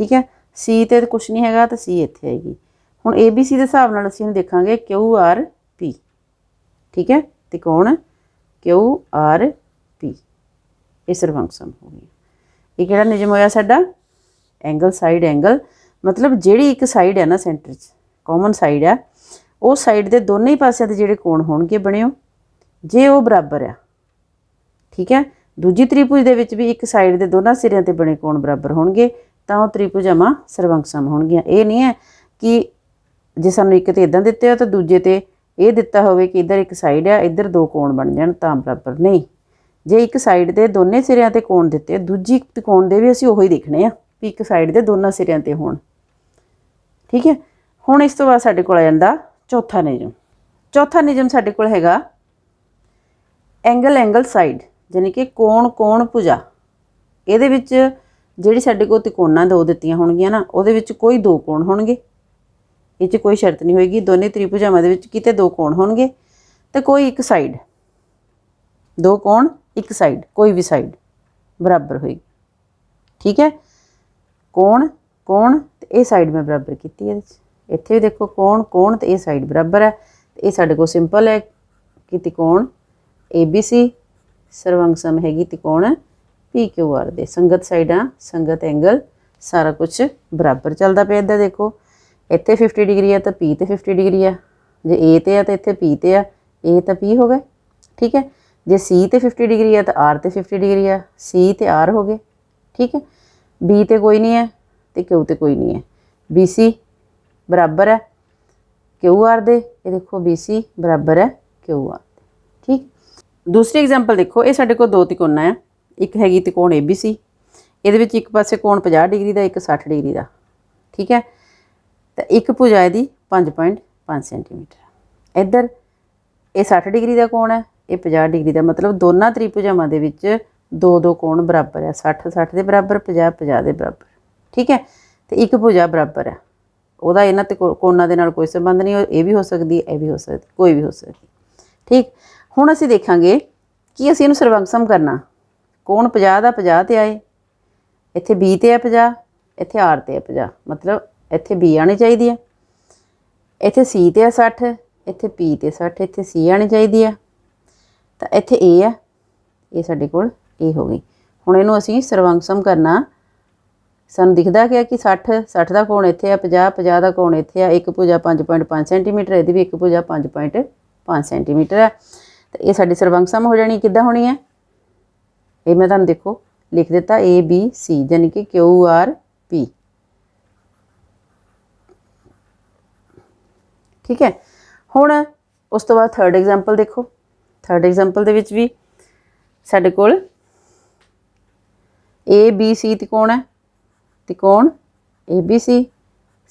ठीक है, सी तो कुछ नहीं हैगा तो सी इत्थे आएगी। हुण ए बी सी के हिसाब नाल असीं देखांगे क्यू आर पी, ठीक है, त्रिकोण क्यू आर पी ये सर्वंकसम हो गई। ये किहड़ा नियम होया साडा एंगल साइड एंगल, मतलब जिहड़ी एक साइड है ना सेंटर च कॉमन साइड है उस साइड के दोनों ही पासिਆਂ ਦੇ ਜਿਹੜੇ कोण होणगे बणियो जे वो बराबर है, ठीक है। दूजी त्रिभुज ਦੇ ਵਿੱਚ भी एक साइड के दोनों सिरों ਤੇ बने कोण बराबर होणगे ਤਾਂ ਉਹ त्रिभुजावां सर्वंकसम होणगीਆਂ। ਇਹ नहीं है कि जे सानूं एक तो इदां दिते हो तो दूजे ते ਇਹ ਦਿੱਤਾ ਹੋਵੇ कि इधर एक साइड है इधर दो कोण बन जाण ਤਾਂ बराबर नहीं। जे एक साइड के दोनों सिरों ते कोण दिते दूजी कोण दे भी असीं ਉਹੀ देखने आ भी एक साइड के दोनों सिरों ते होण, ठीक है। हुण इस तो बाद साडे कोल आ जांदा चौथा नियम। चौथा नियम साडे कोल हैगा एंगल एंगल साइड, यानी कि कोण कोण भुजा। ਇਹਦੇ ਵਿੱਚ ਜਿਹੜੀ ਸਾਡੇ ਕੋਲ ਤਿਕੋਣਾਂ ਦੋ ਦਿੱਤੀਆਂ ਹੋਣਗੀਆਂ ਨਾ ਉਹਦੇ ਵਿੱਚ ਕੋਈ ਦੋ ਕੋਣ ਹੋਣਗੇ, ਇਹ 'ਚ ਕੋਈ ਸ਼ਰਤ ਨਹੀਂ ਹੋਏਗੀ। ਦੋਨੇ ਤ੍ਰਿਭੁਜਾਵਾਂ ਦੇ ਵਿੱਚ ਕਿਤੇ ਦੋ ਕੋਣ ਹੋਣਗੇ ਤੇ ਕੋਈ ਇੱਕ ਸਾਈਡ, ਦੋ ਕੋਣ ਇੱਕ ਸਾਈਡ, ਕੋਈ ਵੀ ਸਾਈਡ बराबर होएगी, ठीक है। कोण कोण ते ये साइड मैं बराबर की है, इत्थे भी देखो कोण कोण ते ये साइड बराबर है। तो ये साडे कोल सिंपल है कि त्रिकोण ABC सर्वंकसम हैगी त्रिकोण PQR दे। संगत साइडां संगत एंगल सारा कुछ बराबर चलता पे। इधर देखो इत्थे 50 डिग्री है तो P ते 50 डिग्री है, जे A ते है तो इत्थे P ते है, A तो P हो गए, ठीक है। जे C ते 50 डिग्री है तो R ते 50 डिग्री है, C ते R हो गए, ठीक है। B ते कोई नहीं है तो Q ते कोई नहीं है, BC बराबर है QR दे। ये देखो BC बराबर है QR, ठीक। दूसरी एग्जाम्पल देखो, ये साडे कोल दो त्रिकोण है, एक हैगी त्रिकोण ABC, ये एक पासे कोण 50 डिग्री का एक 60 डिग्री का, ठीक है। तो एक भुजा इहदी 5.5 सेंटीमीटर। इधर ये 60 डिग्री का कोण है, ये 50 डिग्री का, मतलब दोनों त्रिभुजावां दे विच दो दो कोण बराबर है, 60 60 के बराबर, 50 50 के बराबर, ठीक है। तो एक भुजा बराबर है, ਉਹਦਾ ਇਹਨਾਂ ਤੇ ਕੋਣਾਂ ਦੇ ਨਾਲ ਕੋਈ ਸੰਬੰਧ ਨਹੀਂ, ਇਹ ਵੀ ਹੋ ਸਕਦੀ ਹੈ, ਇਹ ਵੀ ਹੋ ਸਕਦੀ, ਕੋਈ ਵੀ ਹੋ ਸਕਦੀ, ਠੀਕ। ਹੁਣ ਅਸੀਂ ਦੇਖਾਂਗੇ ਕਿ ਅਸੀਂ ਇਹਨੂੰ ਸਰਵੰਕਸਮ ਕਰਨਾ। ਕੋਣ 50 ਦਾ 50 ਤੇ ਆਏ, ਇੱਥੇ B ਤੇ ਹੈ 50, ਇੱਥੇ R ਤੇ ਹੈ 50, मतलब ਇੱਥੇ B ਆਣੀ ਚਾਹੀਦੀ ਹੈ, ਇੱਥੇ C ਤੇ ਹੈ 60, ਇੱਥੇ P ਤੇ 60, ਇੱਥੇ C ਆਣੀ ਚਾਹੀਦੀ ਹੈ, ਤਾਂ ਇੱਥੇ A ਹੈ, ਇਹ ਸਾਡੇ ਕੋਲ A ਹੋ ਗਈ। ਹੁਣ ਇਹਨੂੰ ਅਸੀਂ ਸਰਵੰਕਸਮ ਕਰਨਾ। ਸਾਨੂੰ ਦਿਖਦਾ ਕਿ 60 60 ਦਾ ਕੋਣ ਇੱਥੇ ਆ, 50 50 ਦਾ ਕੋਣ ਇੱਥੇ ਆ, ਇੱਕ ਭੁਜਾ 5.5 ਸੈਂਟੀਮੀਟਰ, ਇਹਦੀ ਵੀ ਇੱਕ ਭੁਜਾ 5.5 ਸੈਂਟੀਮੀਟਰ ਹੈ। ਤੇ ਇਹ ਸਾਡੀ ਸਰਵੰਕਸਮ ਹੋ ਜਾਣੀ। ਕਿੱਦਾਂ ਹੋਣੀ ਹੈ ਇਹ ਮੈਂ ਤੁਹਾਨੂੰ ਦੇਖੋ ਲਿਖ ਦਿੱਤਾ ABC, ਯਾਨੀ ਕਿ QRP, ठीक है। हुण उस तो बाद थर्ड एग्जाम्पल देखो। थर्ड एग्जाम्पल दे विच भी साडे कोल ABC त्रिकोण है, त्रिकोण ABC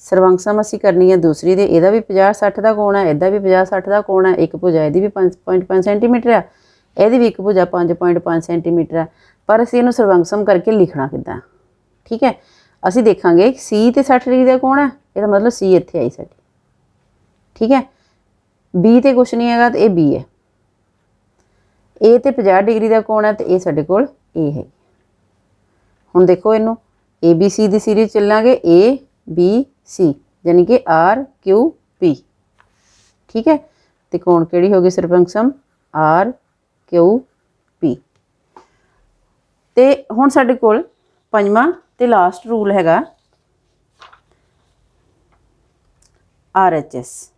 सर्वंकसम असीं करनी है दूसरी दे। इहदा भी 50 60 का कोण है, इहदा भी 50 60 का कोण है, एक भुजा इहदी भी 5.5 सेंटीमीटर है, इहदी भी एक भुजा 5.5 सेंटीमीटर है। पर असीं इहनूं सर्वंकसम करके लिखना किद्दां, ठीक है। असीं देखांगे C ते 60 डिग्री का कोण है, इहदा मतलब C इत्थे आई साडी, ठीक है। B ते कुछ नहीं है तो ये B है, A ते 50 डिग्री का कोण है तो ये साडे कोल A है। हुण देखो इनू ABC की सीरीज चलांगे ABC, यानी कि RQP, ठीक है। तो कोण केड़ी हो गई सर्वंकसम RQP। ते हुण साडे कोल पंजवां ते लास्ट रूल हैगा RHS,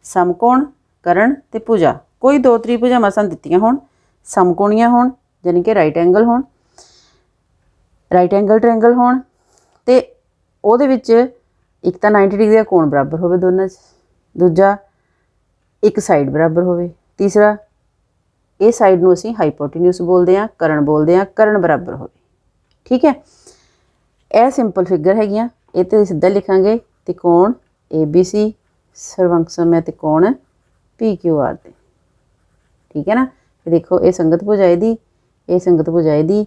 समकोण करण ते भुजा। कोई दो त्रिभुजावां सानूं दित्तियां होण, समकोणीਆਂ होण यानी कि राइट एंगल होण, राइट एंगल ट्रायंगल होण, ते ਉਹਦੇ ਵਿੱਚ एक तो 90 डिग्री का कोण बराबर होवे दोनों च, दूजा एक साइड बराबर होवे, तीसरा ये साइड नूं असीं हाइपोटेन्यूस बोलते हैं, करण बोलते हैं, करण बराबर होवे, ठीक है। यह सिंपल फिगर हैगियां, ये तो सीधा लिखांगे त्रिकोण ABC सर्वंकसम है त्रिकोण PQR दे, ठीक है ना। देखो ये संगत भुजा इहदी, ये संगत भुजा इहदी,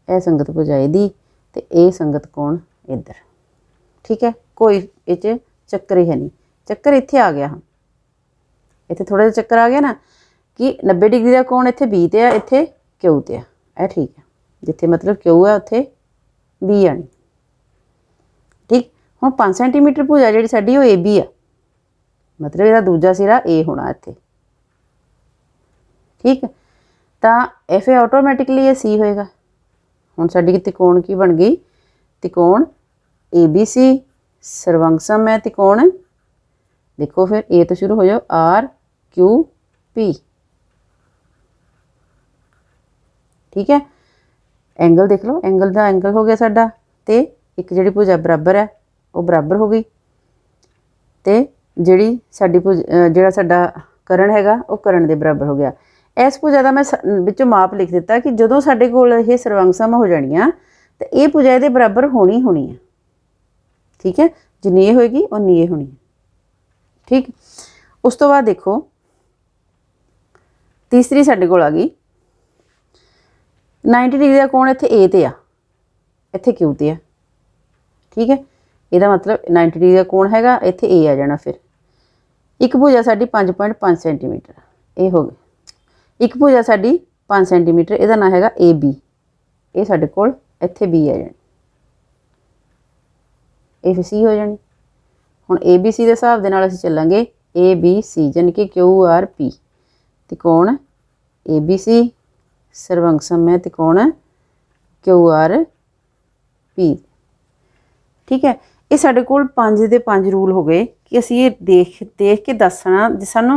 यह संगत भुजा इहदी ते ये संगत कोण इधर, ठीक है। कोई इह चक्कर ही है नहीं, चक्कर इत्थे आ गया, हम इत्थे थोड़ा जिहा चक्कर आ गया ना कि 90 डिग्री का कोण इत्थे B ते है, इत्थे Q ते है, यह ठीक है। जिथे मतलब Q है उत्थे B आनी, ठीक। हुण 5 सेंटीमीटर भुजा जिहड़ी साडी ओह AB है, मतलब इसका दूजा सिरा A होना इत्थे, ठीक है, तो ਇਹ ਫਿਰ ਆਟੋਮੈਟਿਕਲੀ ਇਹ ਸੀ ਹੋਏਗਾ। ਹੁਣ ਸਾਡੀ ਤਿਕੋਣ ਕੀ ਬਣ ਗਈ, ਤਿਕੋਣ ABC ਸਰਵੰਗ ਹੈ ਤਿਕੋਣ, देखो फिर ए तो शुरू हो जाओ RQP, ठीक है। एंगल देख लो, एंगल का एंगल हो गया साडा, ते एक जिहड़ी भुजा बराबर है वो बराबर हो गई, ते जिहड़ी साडी जिहड़ा साडा करण हैगा वो करण दे बराबर हो गया। इस भुजा का मैं विचों माप लिख दिता कि जदों साडे कोल ये सर्वंगसम हो जाणियां ते ये भुजा इहदे बराबर होनी होनी है, ठीक है। जिन्नी ये होएगी उन्नी ये होनी है, ठीक। उस तो बाद देखो तीसरी साडे कोल आ गई 90 डिग्री का कोण इत्थे ए ते आ, इत्थे क्यू ते आ, ठीक है। ਇਹਦਾ मतलब 90 डिग्री का कोण हैगा, इत्थे ए आ जाना। फिर एक भुजा साडी 5.5 सेंटीमीटर, ये हो गई। एक भुजा साडी 5 सेंटीमीटर, ਇਹਦਾ नाम हैगा AB, ਇਹ ਸਾਡੇ ਕੋਲ ਇੱਥੇ B ਆ ਜਾਣੀ, ਇਹ ਫਿਰ C ਹੋ ਜਾਣੀ। ਹੁਣ ABC ਦੇ ਹਿਸਾਬ ਦੇ ਨਾਲ ਅਸੀਂ ਚੱਲਾਂਗੇ ABC ਯਾਨੀ ਕਿ QRP, ਤਿਕੋਣ ABC ਸਰਵੰਗਸਮ ਹੈ ਤਿਕੋਣ QRP, ठीक है। ये साडे कोल 5 ਦੇ 5 रूल हो गए कि असी ये देख के दसना, सानू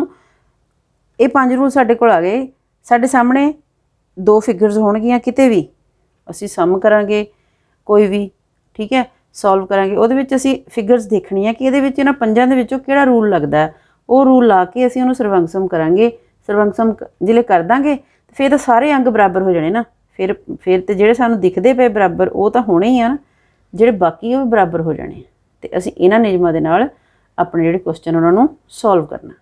ये 5 रूल साडे कोल आ गए। साडे सामने दो फिगर्स होणगियां, किते भी असी सम करांगे कोई भी, ठीक है, सॉल्व करांगे, ਉਹਦੇ ਵਿੱਚ ਅਸੀਂ ਫਿਗਰਸ ਦੇਖਣੀ ਹੈ ਕਿ ਇਹਦੇ ਵਿੱਚ ਇਹਨਾਂ ਪੰਜਾਂ ਦੇ ਵਿੱਚੋਂ ਕਿਹੜਾ ਰੂਲ ਲੱਗਦਾ ਹੈ। ਉਹ ਰੂਲ ਲਾ ਕੇ ਅਸੀਂ ਉਹਨੂੰ ਸਰਵੰਗਸਮ ਕਰਾਂਗੇ। ਸਰਵੰਗਸਮ ਜਿਲੇ ਕਰ ਦਾਂਗੇ ਤੇ ਫਿਰ ਤਾਂ ਸਾਰੇ ਅੰਗ ਬਰਾਬਰ ਹੋ ਜਾਣੇ ਨਾ। ਫਿਰ ਤੇ ਜਿਹੜੇ ਸਾਨੂੰ ਦਿਖਦੇ ਪਏ ਬਰਾਬਰ ਉਹ ਤਾਂ ਹੋਣੇ ਹੀ ਆ ਨਾ, ਜਿਹੜੇ ਬਾਕੀ ਉਹ ਵੀ ਬਰਾਬਰ ਹੋ ਜਾਣੇ। ਤੇ ਅਸੀਂ ਇਹਨਾਂ ਨਿਯਮਾਂ ਦੇ ਨਾਲ ਆਪਣੇ ਜਿਹੜੇ ਕੁਐਸਚਨ ਉਹਨਾਂ ਨੂੰ ਸੋਲਵ ਕਰਨਾ,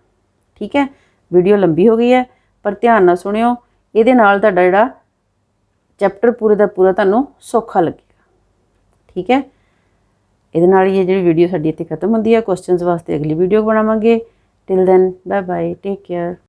ਠੀਕ ਹੈ। ਵੀਡੀਓ ਲੰਬੀ ਹੋ ਗਈ ਹੈ ਪਰ ਧਿਆਨ ਨਾਲ ਸੁਣਿਓ, ਇਹਦੇ ਨਾਲ ਤੁਹਾਡਾ ਜਿਹੜਾ ਚੈਪਟਰ ਪੂਰੇ ਦਾ ਪੂਰਾ ਤੁਹਾਨੂੰ ਸੌਖਾ ਲੱਗੇਗਾ, ਠੀਕ ਹੈ। ਇਹਦੇ ਨਾਲ ਹੀ ਇਹ ਜਿਹੜੀ ਵੀਡੀਓ ਸਾਡੀ ਇੱਥੇ ਖਤਮ ਹੁੰਦੀ ਹੈ। ਕੁਐਸਚਨਸ ਵਾਸਤੇ ਅਗਲੀ ਵੀਡੀਓ ਬਣਾਵਾਂਗੇ। Till then bye bye, take care.